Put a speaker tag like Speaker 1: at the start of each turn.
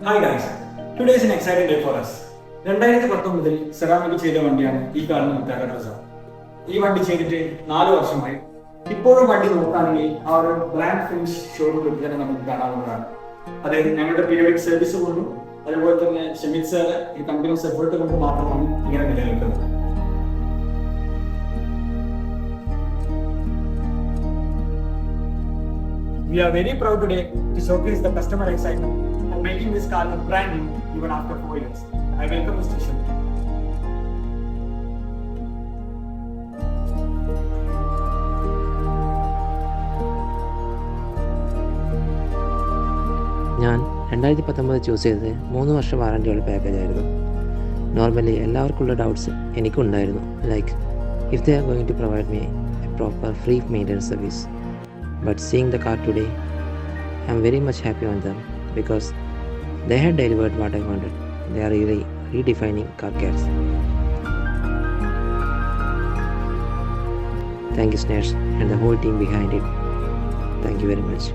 Speaker 1: Hi guys, today is an exciting day for us. 2019 ceramic ചെയ്ത വണ്ടിയാണ് ഈ കാണുന്ന മുത്താര ബ്രെസ. ഈ വണ്ടി ചെയ്തിട്ട് 4 വർഷമായി. ഇപ്പോഴും വണ്ടി നോക്കുകയാണെങ്കിൽ ആ ഒരു ബ്ലാക്ക് ഫിനിഷ് ഷോറൂമിൽ തന്നെ നമുക്ക് കാണാവുന്നതാണ്. അതായത് ഞങ്ങളുടെ പീരിയോഡിക് സർവീസ് കൊണ്ടും അതുപോലെ തന്നെ ഷെമിത് സാർ ഈ കണ്ടിന്യൂസ് എഫേർട്ട് കൊണ്ട് മാത്രമാണ് ഇങ്ങനെ നിലനിൽക്കുന്നത്. We are very proud today to showcase the customer excitement for making this car look brand new even after 4 years. I welcome Mr. Shiv.
Speaker 2: ഞാൻ 2019 ചൂസ് ചെയ്തത് 3 വർഷം വാറണ്ടിയുള്ള പാക്കേജ് ആയിരുന്നു. നോർമലി എല്ലാവർക്കുള്ള ഡൗട്ട്സ് എനിക്കുണ്ടായിരുന്നു, like if they are going to provide me a proper free maintenance service. But seeing the car today, I am very much happy on them because they had delivered what I wanted. They are really redefining car cares. Thank you, Snares, and the whole team behind it. Thank you very much.